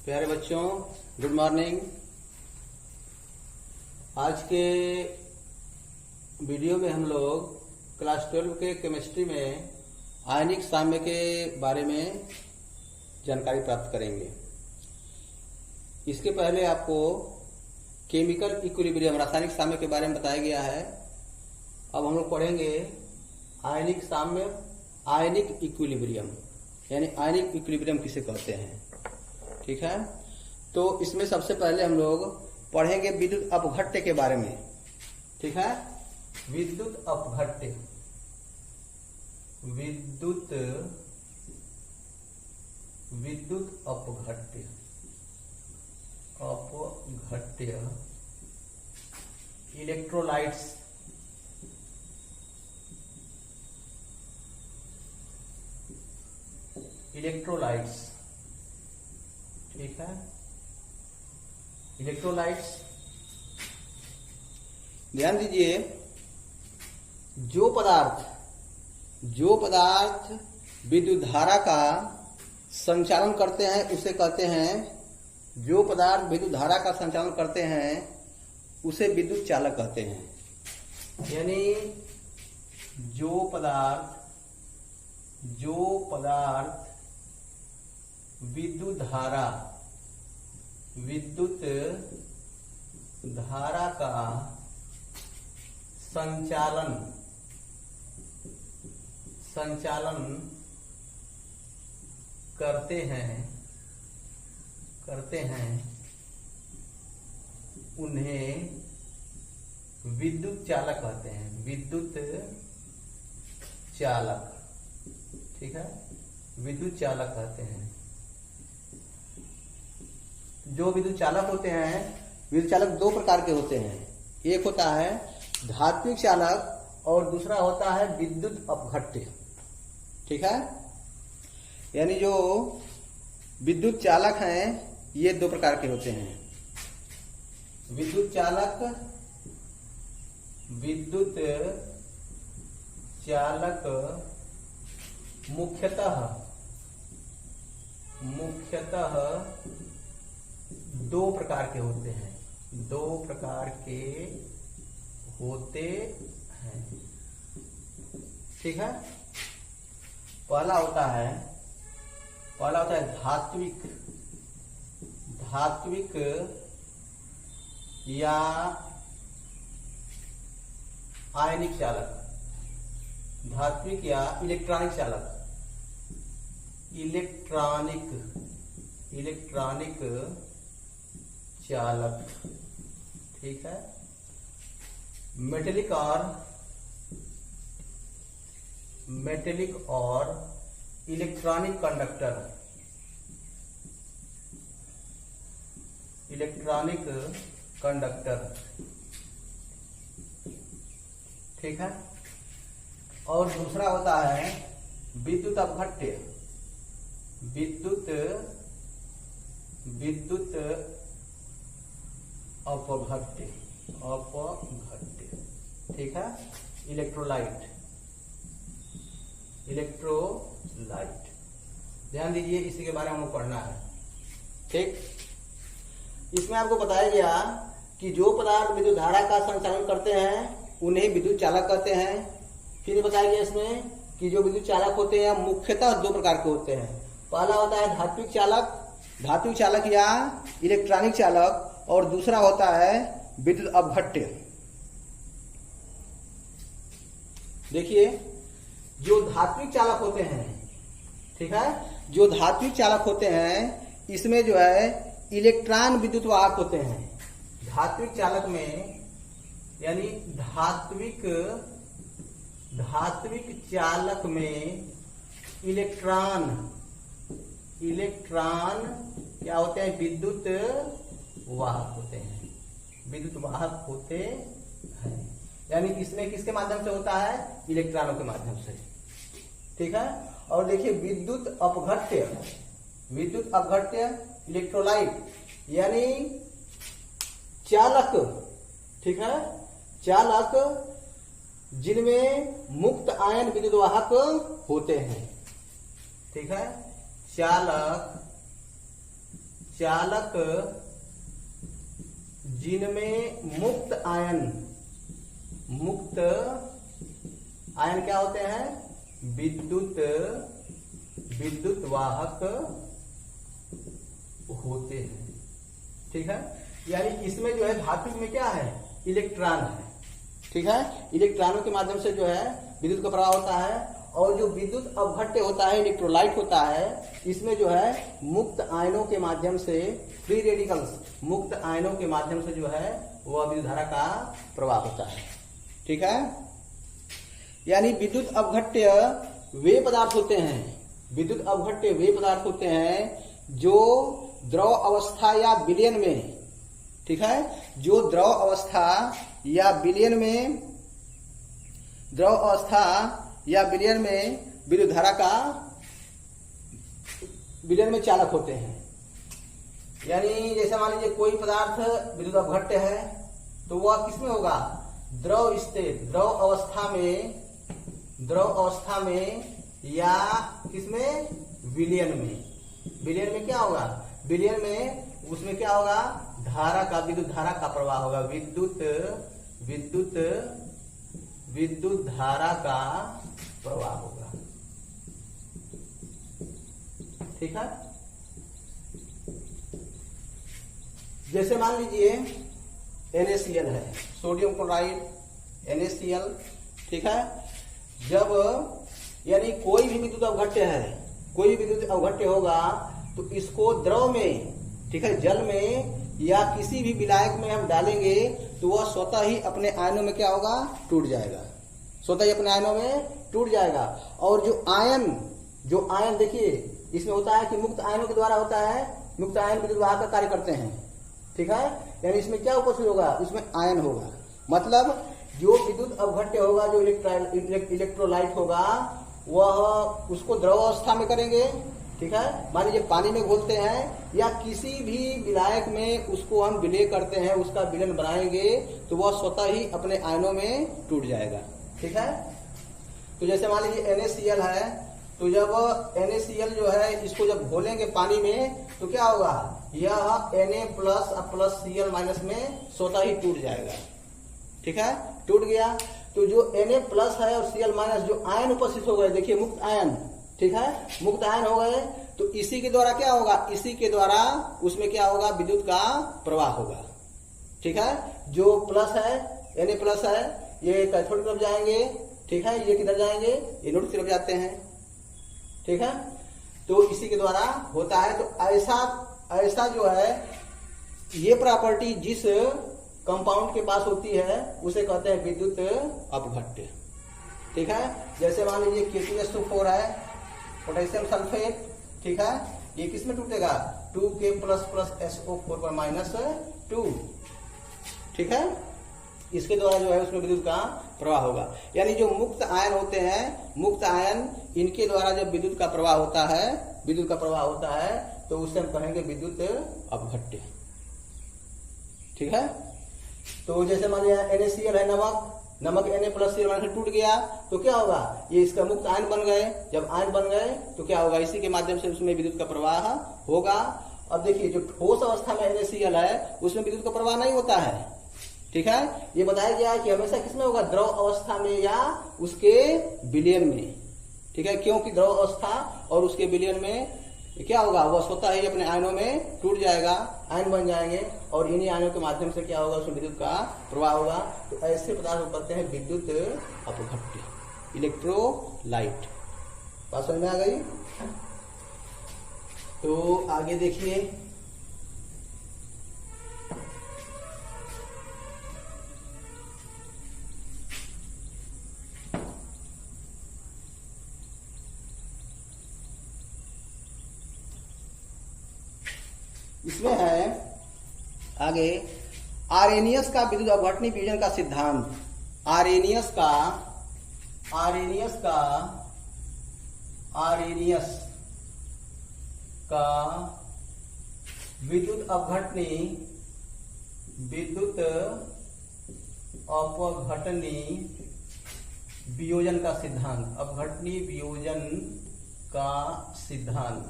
प्यारे बच्चों, good morning. आज के वीडियो में हम लोग क्लास 12 के केमिस्ट्री में आयनिक साम्य के बारे में जानकारी प्राप्त करेंगे। इसके पहले आपको केमिकल इक्विलिब्रियम रासायनिक साम्य के बारे में बताया गया है। अब हम लोग पढ़ेंगे आयनिक साम्य, आयनिक इक्विलिब्रियम, यानी आयनिक इक्विलिब्रियम किसे कहते हैं। ठीक है, तो इसमें सबसे पहले हम लोग पढ़ेंगे विद्युत अपघट्य के बारे में। ठीक है, विद्युत अपघट्य, विद्युत अपघट्य, अपघट्य, इलेक्ट्रोलाइट्स, इलेक्ट्रोलाइट्स। ठीक है, इलेक्ट्रोलाइट्स। ध्यान दीजिए, जो पदार्थ विद्युत धारा का संचालन करते हैं उसे कहते हैं, जो पदार्थ विद्युत धारा का संचालन करते हैं उसे विद्युत चालक कहते हैं। यानी जो पदार्थ विद्युत धारा का संचालन करते हैं उन्हें विद्युत चालक कहते हैं, विद्युत चालक। ठीक है, विद्युत चालक कहते हैं। जो विद्युत चालक होते हैं, विद्युत चालक दो प्रकार के होते हैं। एक होता है धात्विक चालक और दूसरा होता है विद्युत अपघट्य। ठीक है, यानी जो विद्युत चालक हैं ये दो प्रकार के होते हैं। विद्युत चालक मुख्यतः दो प्रकार के होते हैं, ठीक है। पहला होता है धात्विक या आयनिक चालक, धात्विक या इलेक्ट्रॉनिक चालक, इलेक्ट्रॉनिक चालक। ठीक है, मेटेलिक और इलेक्ट्रॉनिक कंडक्टर, ठीक है। और दूसरा होता है विद्युत अपघट्य, विद्युत अपघट्य। ठीक है, इलेक्ट्रोलाइट। ध्यान दीजिए, इसी के बारे में हमको पढ़ना है। ठीक, इसमें आपको बताया गया कि जो पदार्थ विद्युत धारा का संचालन करते हैं उन्हें विद्युत चालक कहते हैं। फिर बताया गया इसमें कि जो विद्युत चालक होते हैं मुख्यतः दो प्रकार के होते हैं। पहला होता है धात्विक चालक या इलेक्ट्रॉनिक चालक, और दूसरा होता है विद्युत अपघट्य। देखिए, जो धात्विक चालक होते हैं, ठीक है, जो धात्विक चालक होते हैं इसमें जो है इलेक्ट्रॉन विद्युत वाहक होते हैं। धात्विक चालक में, यानी धात्विक चालक में इलेक्ट्रॉन क्या होते हैं? विद्युत वाहक होते हैं। यानी इसमें किसके माध्यम से होता है? इलेक्ट्रॉनों के माध्यम से। ठीक है, और देखिए विद्युत अपघट्य इलेक्ट्रोलाइट, यानी चालक। ठीक है, चालक जिनमें मुक्त आयन विद्युत वाहक होते हैं। ठीक है, चालक चालक जिनमें मुक्त आयन क्या होते हैं? विद्युत वाहक होते हैं। ठीक है, यानी इसमें जो है धातु में क्या है? इलेक्ट्रॉन है। ठीक है, इलेक्ट्रॉनों के माध्यम से जो है विद्युत का प्रवाह होता है। और जो विद्युत अवघट्य होता है, इलेक्ट्रोलाइट होता है, इसमें जो है मुक्त आयनों के माध्यम से, फ्री रेडिकल्स, मुक्त आयनों के माध्यम से जो है वह विद्युत धारा का प्रवाह होता है। ठीक है, यानी विद्युत अवघट्य वे पदार्थ होते हैं, विद्युत अवघट्य वे पदार्थ होते हैं जो द्रव अवस्था या विलयन में, ठीक है, जो द्रव अवस्था या विलयन में विद्युत धारा का विलयन में चालक होते हैं। यानी जैसे मान लीजिए कोई पदार्थ विद्युत अवघट्य है तो वह किसमें होगा? द्रव स्थित, द्रव अवस्था में या किसमें? विलयन में। विलयन में क्या होगा? विलयन में उसमें क्या होगा? धारा का, विद्युत धारा का प्रवाह होगा। विद्युत धारा का प्रवाह होगा। ठीक है, जैसे मान लीजिए NaCl है, सोडियम क्लोराइड, NaCl। ठीक है, जब यानी कोई भी विद्युत अवघट्य है, कोई भी विद्युत अवघट्य होगा तो इसको द्रव में, ठीक है, जल में या किसी भी विलायक में हम डालेंगे तो वह स्वतः ही अपने आयनों में क्या होगा? टूट जाएगा, स्वतः ही अपने आयनों में टूट जाएगा। और जो आयन देखिए इसमें होता है कि मुक्त आयनों के द्वारा होता है, मुक्त आयन विद्युत वाहक का कार्य करते हैं। ठीक है, यानी इसमें क्या उपस्थित होगा? इसमें आयन होगा। मतलब जो विद्युत अवघट्य होगा, जो इलेक्ट्रोलाइट होगा, वह उसको द्रव अवस्था में करेंगे। ठीक है, मान लीजिए पानी में घोलते हैं या किसी भी विलायक में उसको हम विलय करते हैं, उसका विलयन बनाएंगे तो वह स्वतः ही अपने आयनों में टूट जाएगा। ठीक है, तो जैसे मान लीजिए NaCl है, तो जब NaCl जो है इसको जब घोलेंगे पानी में तो क्या होगा? यह Na प्लस Cl माइनस में स्वतः ही टूट जाएगा। ठीक है, टूट गया तो जो Na प्लस है और Cl माइनस जो आयन उपस्थित हो गए, देखिए मुक्त आयन, ठीक है, मुक्त आयन हो गए, तो इसी के द्वारा क्या होगा? इसी के द्वारा उसमें क्या होगा? विद्युत का प्रवाह होगा। ठीक है, जो प्लस है, Na प्लस है, ये कैथोड की तरफ जाएंगे। ठीक है, ये किधर जाएंगे? एनोड की तरफ जाते हैं। ठीक है, तो इसी के द्वारा होता है। तो ऐसा जो है, ये प्रॉपर्टी जिस कंपाउंड के पास होती है उसे कहते हैं विद्युत अपघट्य। ठीक है, जैसे मान लीजिए K2SO4 है, पोटेशियम सल्फेट। ठीक है, ये किसमें टूटेगा? 2K प्लस SO4 पर -2। ठीक है, इसके द्वारा जो है उसमें विद्युत का प्रवाह होगा। यानी जो मुक्त आयन होते हैं, मुक्त आयन, इनके द्वारा जब विद्युत का प्रवाह होता है तो उससे हम कहेंगे विद्युत अपघट्य। ठीक है, तो जैसे मान लिया NaCl है, नमक Na प्लस Cl से टूट गया तो क्या होगा? ये इसका मुक्त आयन बन गए। जब आयन बन गए तो क्या होगा? इसी के माध्यम से उसमें विद्युत का प्रवाह होगा। अब देखिए जो ठोस अवस्था में NaCl है उसमें विद्युत का प्रवाह नहीं होता है। ठीक है, ये बताया गया है कि हमेशा किसमें होगा? द्रव अवस्था में या उसके विलयन में। ठीक है, क्योंकि द्रव अवस्था और उसके विलयन में क्या होगा? वह स्वतः ही अपने आयनों में टूट जाएगा, आयन बन जाएंगे और इन्हीं आयनों के माध्यम से क्या होगा? उसमें विद्युत का प्रवाह होगा। तो ऐसे पदार्थ को कहते हैं विद्युत अपघट्य, इलेक्ट्रोलाइट। बात समझ में आ गई? तो आगे देखिए, इसमें है आगे आरेनियस का विद्युत अपघटनी विभजन का सिद्धांत। आरेनियस का विद्युत अपघटनी वियोजन का सिद्धांत, अपघटनी वियोजन का सिद्धांत।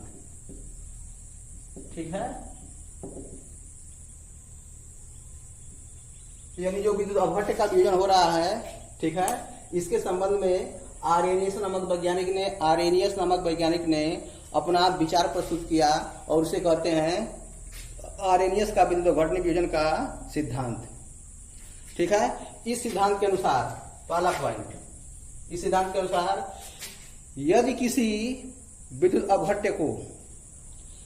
ठीक है, यानी जो विद्युत अपघट्य का वियोजन हो रहा है, ठीक है, इसके संबंध में आर्रेनियस नामक वैज्ञानिक ने अपना विचार प्रस्तुत किया और उसे कहते हैं आर्रेनियस का विद्युत अपघट्य वियोजन का सिद्धांत। ठीक है, इस सिद्धांत के अनुसार पहला पॉइंट, इस सिद्धांत के अनुसार यदि किसी विद्युत अपघट्य को,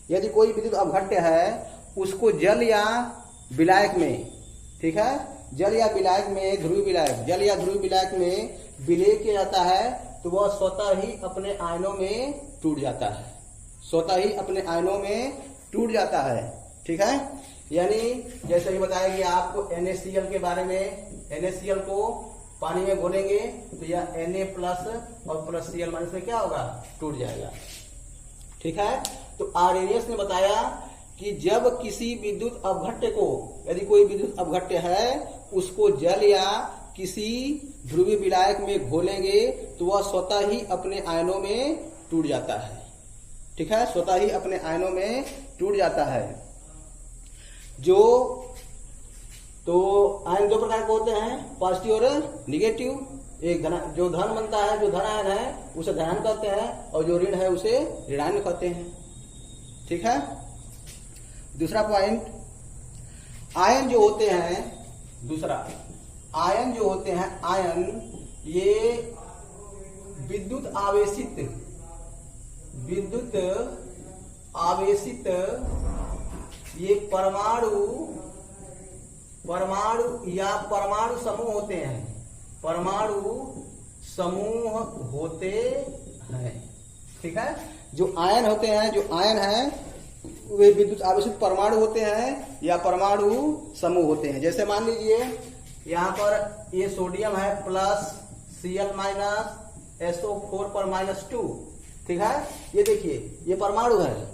यदि कोई विद्युत अपघट्य है उसको जल या विलायक में, ठीक है, जल या विलायक में, ध्रुवीय विलायक, जल या ध्रुवीय विलायक में विलय किया जाता है तो वह स्वतः ही अपने आयनों में टूट जाता है, स्वतः ही अपने आयनों में टूट जाता है। ठीक है, यानी जैसे ही बताया कि आपको NaCl के बारे में, NaCl को पानी में घोलेंगे तो यह Na प्लस और प्लस Cl माइनस में क्या होगा, टूट जाएगा। ठीक है, तो आर्रेनियस ने बताया कि जब किसी विद्युत अपघट्य को, यदि कोई विद्युत अपघट्य है उसको जल या किसी ध्रुवीय विलायक में घोलेंगे तो वह स्वतः ही अपने आयनों में टूट जाता है। ठीक है, स्वतः ही अपने आयनों में टूट जाता है। जो तो आयन दो प्रकार के होते हैं, पॉजिटिव और निगेटिव। एक जो धन बनता है, जो धन आयन है उसे धनायन कहते हैं और जो ऋण है उसे ऋणायन कहते हैं। ठीक है, दूसरा पॉइंट, आयन जो होते हैं, दूसरा आयन जो होते हैं, आयन ये विद्युत आवेशित ये परमाणु या परमाणु समूह होते हैं, परमाणु समूह होते हैं। ठीक है, जो आयन होते हैं, जो आयन है वे विद्युत आवेशित परमाणु होते हैं या परमाणु समूह होते हैं। जैसे मान लीजिए यहाँ पर ये सोडियम है प्लस Cl माइनस SO4 पर -2। ठीक है, ये देखिए ये परमाणु है।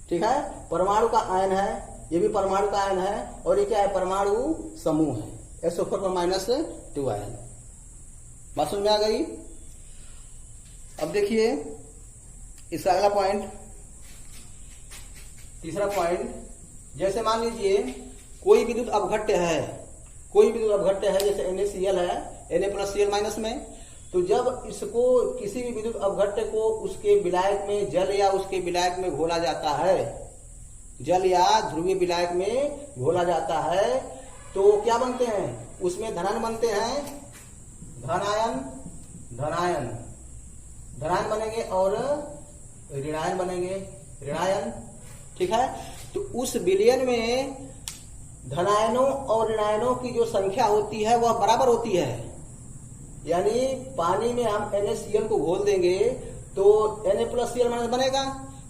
ठीक है, परमाणु का आयन है, ये भी परमाणु का आयन है और ये क्या है, परमाणु समूह है, SO4 पर -2 आयन। बात समझ में आ गई। अब देखिए इसका अगला पॉइंट, तीसरा पॉइंट, जैसे मान लीजिए कोई विद्युत अपघट्य है, कोई विद्युत अपघट्य है जैसे NaCl है, Na प्लस Cl माइनस में, तो जब इसको किसी भी विद्युत अपघट्य को उसके विलायक में, जल या उसके विलायक में घोला जाता है, जल या ध्रुवीय विलायक में घोला जाता है तो क्या बनते हैं, उसमें धनायन बनते हैं, धनायन बनेंगे और ऋणायन बनेंगे, ऋणायन। ठीक है, तो उस विलयन में धनायनों और ऋणायनों की जो संख्या होती है वह बराबर होती है। यानी पानी में हम NaCl को घोल देंगे तो Na प्लस Cl माइनस बनेगा,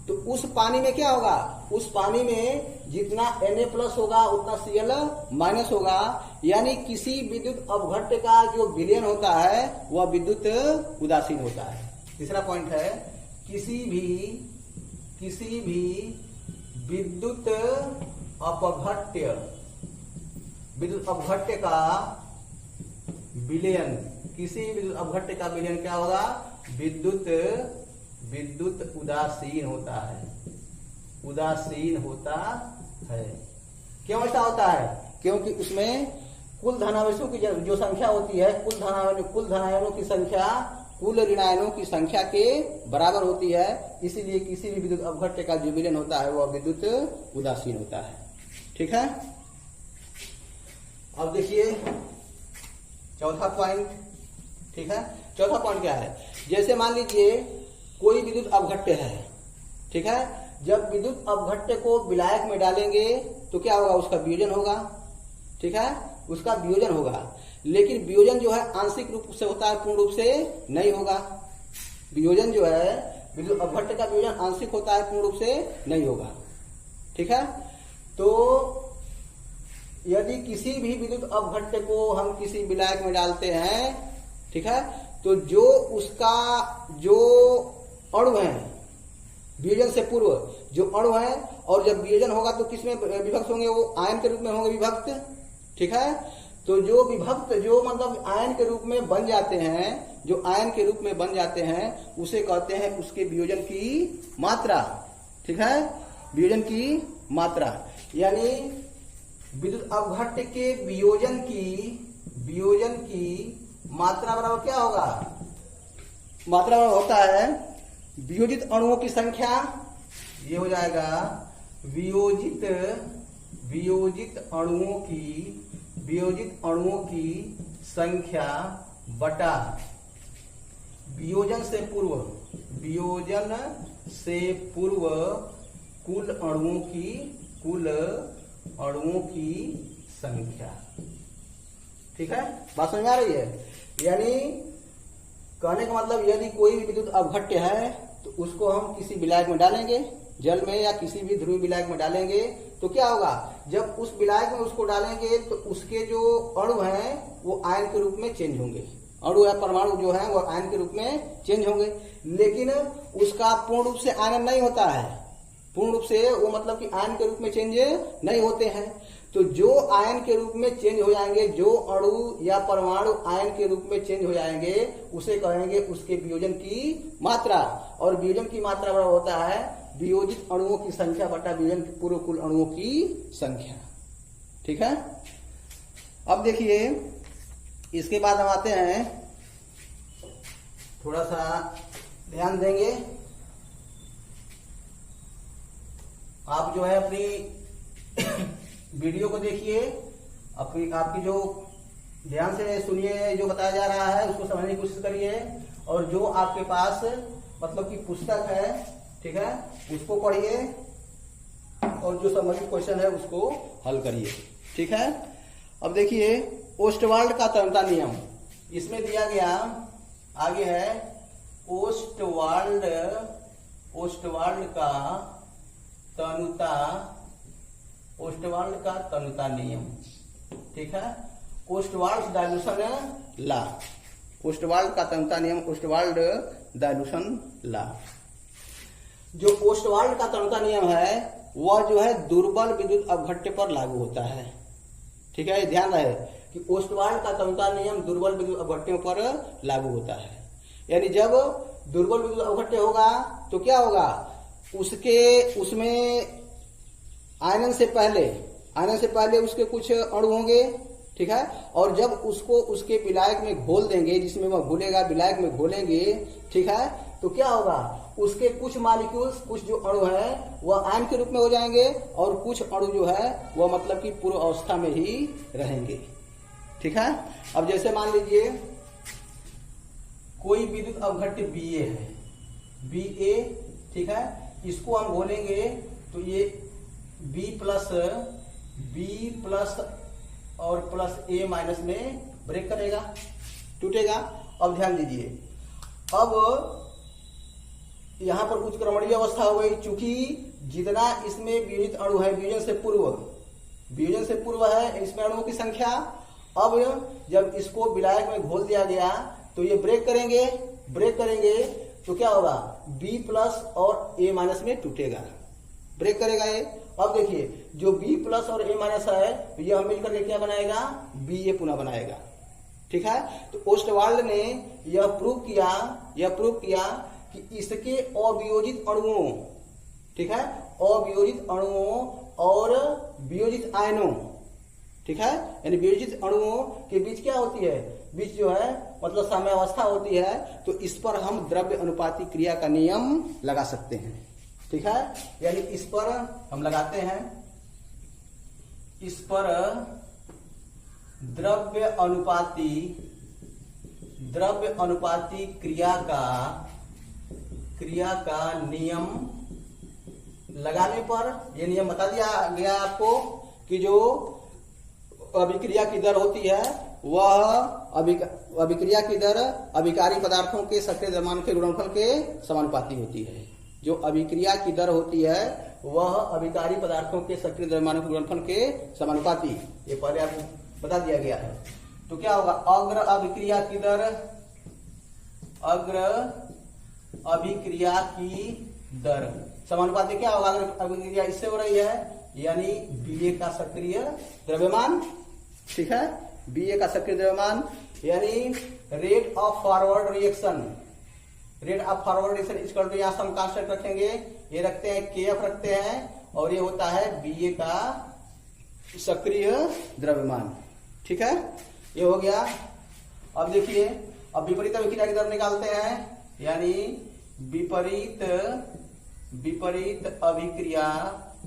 तो उस पानी में क्या होगा, उस पानी में जितना Na प्लस होगा उतना Cl माइनस होगा। यानी किसी विद्युत अपघट्य का जो विलयन होता है वह विद्युत उदासीन होता है। तीसरा पॉइंट है, किसी भी विद्युत अपघट्य का विलयन, किसी विद्युत अपघट्य का विलयन क्या होगा, विद्युत उदासीन होता है, उदासीन होता है। क्यों ऐसा होता है, क्योंकि उसमें कुल धनावेशों की जो संख्या होती है, कुल धनायनों की संख्या कुल ऋणायनों की संख्या के बराबर होती है, इसीलिए किसी भी विद्युत अपघट्य का जो विलयन होता है वह विद्युत उदासीन होता है। ठीक है, अब देखिए चौथा पॉइंट। ठीक है, चौथा पॉइंट क्या है, जैसे मान लीजिए कोई विद्युत अपघट्य है। ठीक है, जब विद्युत अपघट्य को विलायक में डालेंगे तो क्या होगा, उसका वियोजन होगा। ठीक है, उसका वियोजन होगा, लेकिन वियोजन जो है आंशिक रूप से होता है, पूर्ण रूप से नहीं होगा। वियोजन जो है, विद्युत अपघट्य का वियोजन आंशिक होता है, पूर्ण रूप से नहीं होगा। ठीक है, तो यदि किसी भी विद्युत अपघट्य को हम किसी विलायक में डालते हैं, ठीक है, तो जो उसका जो अणु है, वियोजन से पूर्व जो अणु है, और जब वियोजन होगा तो किसमें विभक्त होंगे, वो आयन के रूप में होंगे विभक्त। ठीक है, तो जो विभक्त, जो मतलब आयन के रूप में बन जाते हैं, जो आयन के रूप में बन जाते हैं उसे कहते हैं उसके वियोजन की मात्रा। ठीक है, वियोजन की मात्रा। यानी विद्युत अपघट्य के वियोजन की मात्रा बराबर क्या होगा, मात्रा बराबर होता है वियोजित अणुओं की संख्या, ये हो जाएगा वियोजित अणुओं की संख्या बटा वियोजन से पूर्व कुल अणुओं की संख्या। ठीक है, बात समझ में आ रही है। यानी कहने का मतलब यदि कोई भी विद्युत अपघट्य है तो उसको हम किसी विलायक में डालेंगे, जल में या किसी भी ध्रुवीय विलायक में डालेंगे, तो क्या होगा, जब उस विलायक में उसको डालेंगे तो उसके जो अणु हैं वो आयन के रूप में चेंज होंगे, अणु या परमाणु जो है वो आयन के रूप में चेंज होंगे, लेकिन उसका पूर्ण रूप से आयन नहीं होता है, पूर्ण रूप से वो मतलब कि आयन के रूप में चेंज नहीं होते हैं। तो जो आयन के रूप में चेंज हो जाएंगे, जो अणु या परमाणु आयन के रूप में चेंज हो जाएंगे, उसे कहेंगे उसके वियोजन की मात्रा, और वियोजन की मात्रा बराबर होता है वियोजित अणुओं की संख्या बटा वियोजन के पूर्व कुल अणुओं की संख्या। ठीक है, अब देखिए इसके बाद हम आते हैं, थोड़ा सा ध्यान देंगे, आप जो है अपनी वीडियो को देखिए, आपकी जो ध्यान से सुनिए, जो बताया जा रहा है उसको समझने की कोशिश करिए, और जो आपके पास मतलब कि पुस्तक है, ठीक है, उसको पढ़िए और जो संबंधित क्वेश्चन है उसको हल करिए। ठीक है, अब देखिए ओस्टवाल्ड का तरलता नियम, इसमें दिया गया आगे है ओस्टवाल्ड का तनुता नियम। ठीक है, ओस्टवाल्ड डायल्यूशन लॉ, ओस्टवाल्ड का तनुता नियम, ओस्टवाल्ड डायल्यूशन लॉ। जो ओस्टवाल्ड का तनुता नियम है वह जो है दुर्बल विद्युत अपघट्य पर लागू होता है। ठीक है, ध्यान रहे कि ओस्टवाल्ड का तनुता नियम दुर्बल विद्युत अपघट्यों पर लागू होता है। यानी जब दुर्बल विद्युत अपघट्य होगा तो क्या होगा, उसमें आयनन से पहले उसके कुछ अणु होंगे। ठीक है, और जब उसको उसके विलायक में घोल देंगे, जिसमें वह घुलेगा, विलायक में घोलेंगे, ठीक है, तो क्या होगा, उसके कुछ मॉलिक्यूल्स, कुछ जो अणु है वह आयन के रूप में हो जाएंगे, और कुछ अणु जो है वह मतलब कि पूर्व अवस्था में ही रहेंगे। ठीक है, अब जैसे मान लीजिए कोई विद्युत अपघट्य BA है, BA, ठीक है, इसको हम घोलेंगे तो ये B प्लस और प्लस A माइनस में ब्रेक करेगा, टूटेगा। अब ध्यान दीजिए, अब यहां पर उत्क्रमणीय अवस्था हो गई, चूंकि जितना इसमें वियोजित अणु है, वियोजन से पूर्व है इसमें अणुओं की संख्या। अब जब इसको विलायक में घोल दिया गया तो ये ब्रेक करेंगे तो क्या होगा, B प्लस और A माइनस में टूटेगा, ब्रेक करेगा ये। अब देखिए जो B प्लस और A माइनस है तो ये मिलकर के क्या बनाएगा, BA पुनः बनाएगा। ठीक है, तो ओस्टवाल्ड ने यह प्रूव किया कि इसके अवियोजित अणुओं, ठीक है, अवियोजित अणुओं और वियोजित आयनों, ठीक है, यानी वियोजित अणुओं के बीच क्या होती है, बीच जो है मतलब साम्यावस्था होती है, तो इस पर हम द्रव्य अनुपाती क्रिया का नियम लगा सकते हैं। ठीक है, यानी इस पर हम लगाते हैं, इस पर द्रव्य अनुपाती क्रिया का नियम लगाने पर यह नियम बता दिया गया आपको कि जो अभिक्रिया की दर होती है वह अभिक्रिया की दर अभिकारी पदार्थों के सक्रिय द्रव्यमान के गुणनफल के समानुपाती होती है। जो अभिक्रिया की दर होती है वह अभिकारी पदार्थों के सक्रिय द्रव्यमान के गुणनफल के समानुपाती, ये पहले आपको बता दिया गया है। तो क्या होगा, अग्र अभिक्रिया की दर समानुपाती क्या होगा, अगर अभिक्रिया इससे हो रही है यानी BA का सक्रिय द्रव्यमान, ठीक है, BA का सक्रिय द्रव्यमान, यानी rate of forward reaction equal to, यहां हम कांस्टेंट रखेंगे, ये रखते हैं KF रखते हैं, और ये होता है Ba का सक्रिय द्रव्यमान। ठीक है, ये हो गया। अब देखिए, अब विपरीत अभिक्रिया की दर निकालते हैं, यानी विपरीत अभिक्रिया,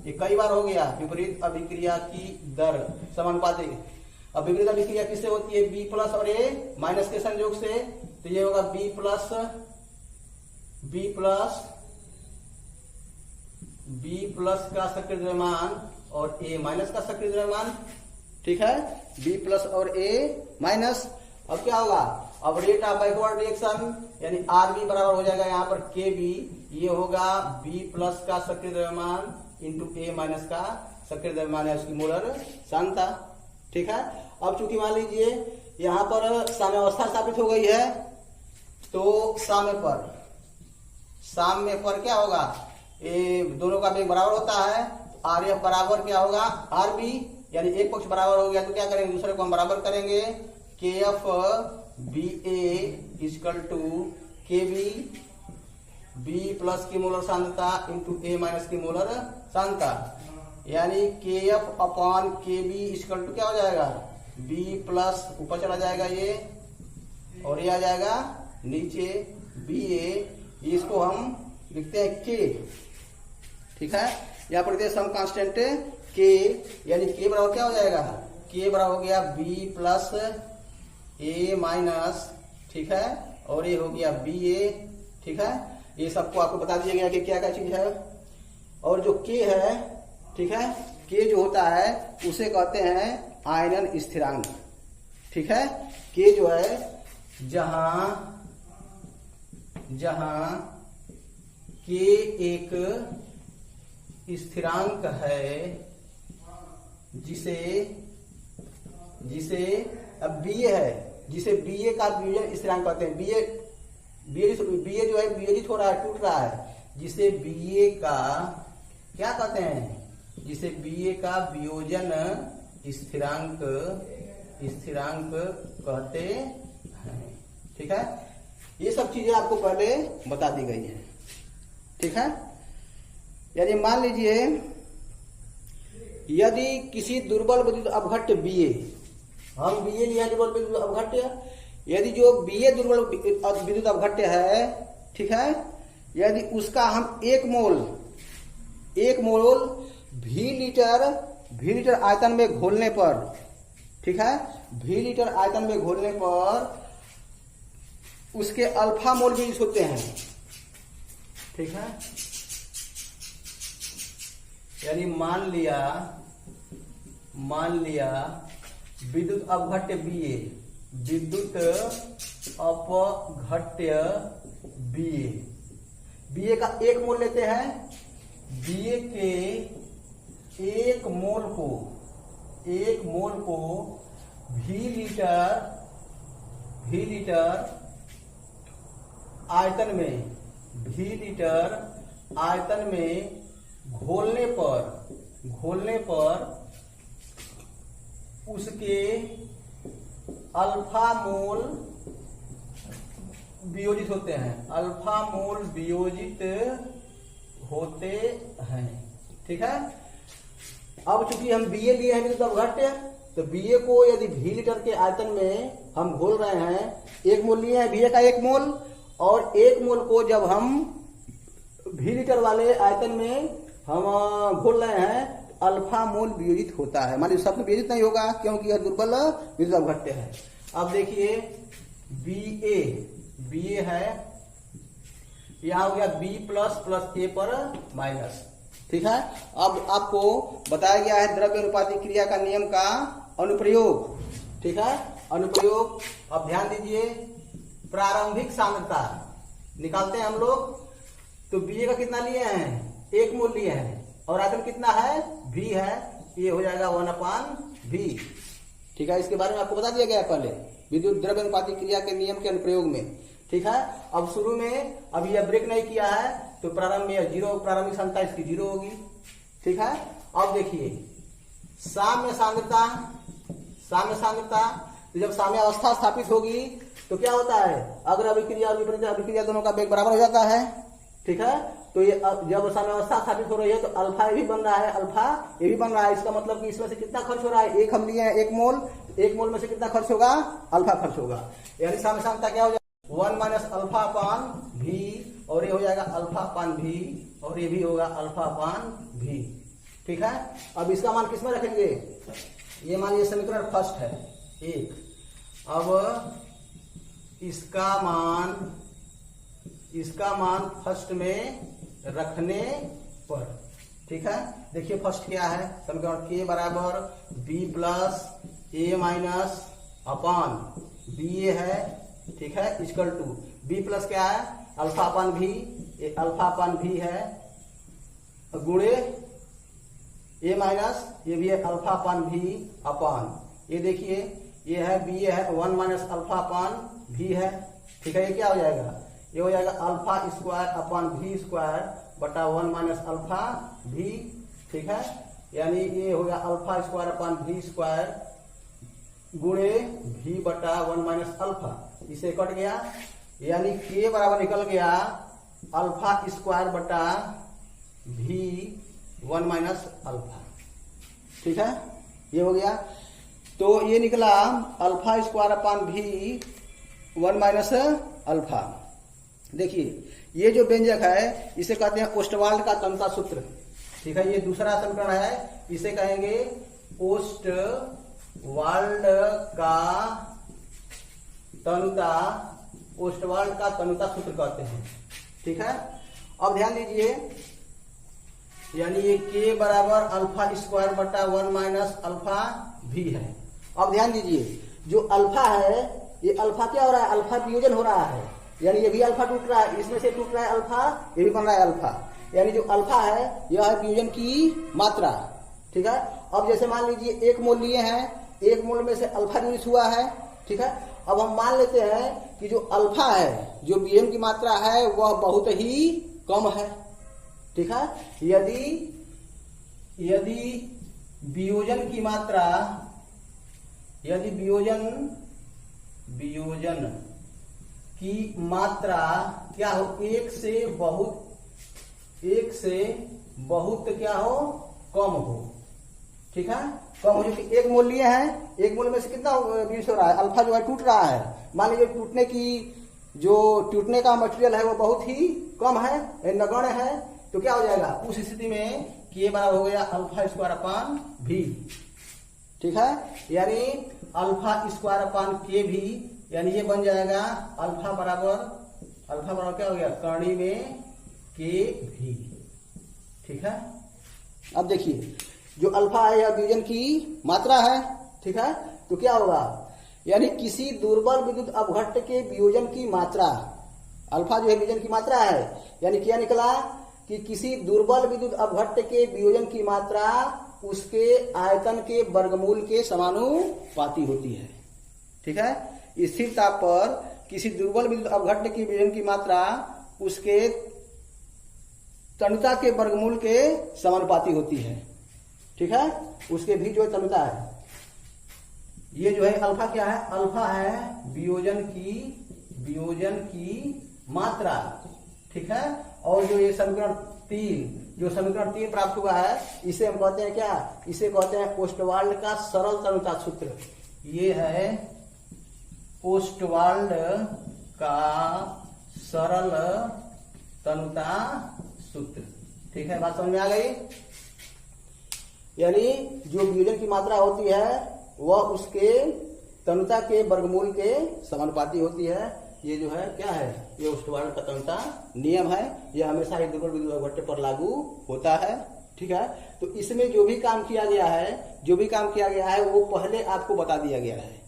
ये कई बार हो गया, विपरीत अभिक्रिया की दर समानुपाती। अब विपरीत अभिक्रिया किससे होती है? B प्लस और A माइनस के संयोग से, तो ये होगा B प्लस का सक्रिय द्रव्यमान और A माइनस का सक्रिय द्रव्यमान। ठीक है, B प्लस और A माइनस। अब क्या होगा? अब रेट ऑफ बैकवर्ड रिएक्शन यानी RB बराबर हो जाएगा यहाँ पर KB, ये होगा B प्लस का सक्रिय द्रव्यमान इंटू A माइनस का सक्रिय द्रव्यमान है, उसकी मोलर सांद्रता। ठीक है, अब चूंकि मान लीजिए यहाँ पर साम्यावस्था स्थापित हो गई है, तो साम्य पर क्या होगा? ये दोनों का वेग बराबर होता है, RF बराबर क्या होगा? RB, यानी एक पक्ष बराबर हो गया तो क्या करेंगे? दूसरे को हम बराबर करेंगे। KF BA equal to KB B plus की मोलर सांद्रता इंटू A माइनस की मोलर सांद्रता, यानी KF upon KB equal to क्या हो जाएगा? B प्लस ऊपर चला जाएगा ये, और ये आ जाएगा नीचे BA, इसको हम लिखते हैं K। ठीक है, यहाँ पर लिखते हैं सम कांस्टेंट K, यानी K बराबर क्या हो जाएगा? K बराबर हो गया B प्लस A माइनस, ठीक है, और ये हो गया BA। ठीक है, ये सबको आपको बता दिया गया कि क्या क्या चीज है। और जो K है, ठीक है, K जो होता है उसे कहते हैं आयनन स्थिरांक। ठीक है, K जो है जहां K एक स्थिरांक है, जिसे अब BA है, जिसे BA का वियोजन स्थिरांक कहते हैं। BA जो है वियोजित हो रहा है, टूट रहा है, जिसे BA का क्या कहते हैं? जिसे BA का वियोजन स्थिरांक कहते हैं। ठीक है, ये सब चीजें आपको पहले बता दी गई है। ठीक है, यानी मान लीजिए यदि किसी दुर्बल विद्युत अपघट्य BA, हम BA लिया दुर्बल विद्युत अपघट्य, यदि जो BA दुर्बल विद्युत अपघट्य है, ठीक है, यदि उसका हम एक मोल V लीटर आयतन में घोलने पर, ठीक है, V लीटर आयतन में घोलने पर उसके अल्फा मोल भी होते हैं। ठीक है, यानी मान लिया विद्युत अपघट्य BA का एक मोल लेते हैं। BA के एक मोल को V लीटर आयतन में घोलने पर उसके अल्फा मोल वियोजित होते हैं। ठीक है, अब चूंकि हम BA लिए हैं विद्युत अपघट्य, तो BA को यदि V लीटर के आयतन में हम घोल रहे हैं, एक मोल लिए हैं BA का एक मोल, और एक मोल को जब हम V लीटर वाले आयतन में हम घोल रहे हैं, अल्फा मोल वियोजित होता है। मान लीजिए सब वियोजित नहीं होगा क्योंकि यह दुर्बल विद्युत अपघट्य है। अब देखिए BA है, यहां हो गया B प्लस A पर माइनस। ठीक है, अब आपको बताया गया है द्रव्य अनुपाती क्रिया का नियम का अनुप्रयोग। ठीक है, अनुप्रयोग। अब ध्यान दीजिए, प्रारंभिक सांद्रता निकालते हैं हम लोग, तो BA का कितना लिए हैं? एक मोल लिए हैं, और आयतन कितना है? V है, ये हो जाएगा 1/V। ठीक है, इसके बारे में आपको बता दिया गया है पहले विद्युत द्रव्य अनुपाती क्रिया के नियम के अनुप्रयोग में। ठीक है, अब शुरू में अभी यह ब्रेक नहीं किया है, तो प्रारंभ में जीरो, प्रारंभिक सांद्रता इसकी 0 होगी। ठीक है, अब देखिए साम्य सांद्रता, तो जब साम्य अवस्था स्थापित होगी तो क्या होता है? अग्र अभिक्रिया और विपरीत अभिक्रिया दोनों का वेग बराबर हो जाता है। ठीक है, तो ये जब साम्यावस्था स्थापित हो रही है तो अल्फा ये भी बन रहा है, अल्फा ये भी बन रहा है। इसका मतलब कि इसमें से कितना खर्च हो रहा है, एक हम लिए हैं 1 मोल, 1 मोल में से कितना खर्च होगा, अल्फा खर्च होगा। यानी साम्यावस्था क्या हो जाएगा 1 माइनस अल्फा अपान भी, और ये हो जाएगा अल्फा अपान भी, और ये भी होगा अल्फा अपान भी। ठीक है, अब इसका मान किसमें रखेंगे, ये मान ये समीकरण फर्स्ट है 1। अब इसका मान फर्स्ट में रखने पर, ठीक है, देखिए फर्स्ट क्या है, समीकरण के बराबर बी प्लस ए माइनस अपान बी ए है, ठीक है, इक्वल टू बी प्लस क्या है अल्फा अपान भी, अल्फा अपान भी है, गुणे ए माइनस ये भी है अल्फा अपान भी अपान, ये देखिए ये है बी है 1 माइनस अल्फा अपान भी है, ठीक है, ये क्या हो जाएगा, ये हो जाएगा अल्फा स्क्वायर अपान भी स्क्वायर बटा 1 माइनस अल्फा भी, ठीक है, यानी ये हो गया अल्फा स्क्वायर अपान भी स्क्वायर गुणे भी बटा 1 माइनस अल्फा, इसे कट गया, यानी के बराबर निकल गया अल्फा स्क्वायर बटा भी 1 माइनस अल्फा, ठीक है, ये हो गया। तो ये निकला अल्फा स्क्वायर अपान भी 1 माइनस अल्फा। देखिए ये जो व्यंजक है इसे कहते हैं ओस्टवाल्ड का तनुता सूत्र, ठीक है, ये दूसरा समीकरण है, इसे कहेंगे ओस्टवाल्ड का तनुता सूत्र कहते हैं, ठीक है। अब ध्यान दीजिए, यानी ये के बराबर अल्फा स्क्वायर बटा 1 माइनस अल्फा भी है। अब ध्यान दीजिए जो अल्फा है, ये अल्फा क्या हो रहा है, अल्फा वियोजन हो रहा है, यानी ये भी अल्फा टूट रहा है, इसमें से टूट रहा है अल्फा, ये भी बन रहा है अल्फा, यानी जो अल्फा है यह है वियोजन की मात्रा, ठीक है। अब जैसे मान लीजिए 1 मोल लिए हैं, 1 मोल में से अल्फा यूनिट हुआ है, ठीक है। अब हम मान लेते हैं कि जो अल्फा है, जो वियोजन की मात्रा है वह बहुत ही कम है, ठीक है। यदि वियोजन की मात्रा, यदि वियोजन की मात्रा क्या हो, एक से बहुत क्या हो, कम हो, ठीक है, कम हो, जो कि 1 मोल लिए हैं, 1 मोल में से कितना यूज हो रहा है, अल्फा जो है टूट रहा है, मान लीजिए टूटने का मटेरियल है वो बहुत ही कम है, नगण्य है, तो क्या हो जाएगा उस स्थिति में के बराबर हो गया अल्फा स्क्वायर अपान भी, ठीक है, यानी अल्फा स्क्वायर अपान के भी, यानी ये बन जाएगा अल्फा बराबर क्या हो गया कर्ण में के भी, ठीक है। अब देखिए जो अल्फा है यह वियोजन की मात्रा है, ठीक है, तो क्या होगा, यानी किसी दुर्बल विद्युत अपघट्ट के वियोजन की मात्रा, अल्फा जो है वियोजन की मात्रा है, यानी क्या निकला कि किसी दुर्बल विद्युत अपघट्ट के वियोजन की मात्रा उसके आयतन के वर्गमूल के समानुपाती होती है, ठीक है। स्थिर ताप पर किसी दुर्बल विद्युत अपघट्ट की वियोजन की मात्रा उसके तनुता के वर्गमूल के समानुपाती होती है, ठीक है, उसके भी जो तनुता है, ये जो है अल्फा क्या है, अल्फा है वियोजन की मात्रा, ठीक है। और जो ये समीकरण 3 प्राप्त हुआ है इसे हम कहते हैं क्या, इसे कहते हैं ओस्टवाल्ड का सरल तनुता सूत्र, ये है ओस्टवाल्ड का सरल तनुता सूत्र, ठीक है, बात समझ में आ गई। यानी जो वियोजन की मात्रा होती है वह उसके तनुता के वर्गमूल के समानुपाती होती है, ये जो है क्या है, ये ओस्टवाल्ड का तनुता नियम है, यह हमेशा एक दुर्बल विद्युत अपघट्ट पर लागू होता है, ठीक है। तो इसमें जो भी काम किया गया है वो पहले आपको बता दिया गया है,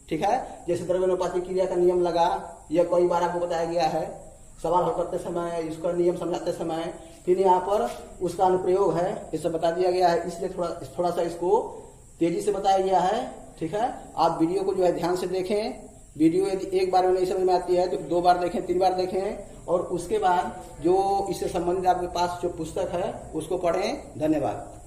ठीक है। जैसे द्रव्यानुपाती क्रिया का नियम लगा, यह कई बार आपको बताया गया है, सवाल हल करते समय, इसका नियम समझाते समय, फिर यहाँ पर उसका अनुप्रयोग है, ये सब बता दिया गया है, इसलिए थोड़ा सा इसको तेजी से बताया गया है, ठीक है। आप वीडियो को जो है ध्यान से देखें, वीडियो यदि एक बार में नहीं समझ में आती है तो 2 बार देखें, 3 बार देखें, और उसके बाद जो इससे संबंधित आपके पास जो पुस्तक है उसको पढ़ें। धन्यवाद।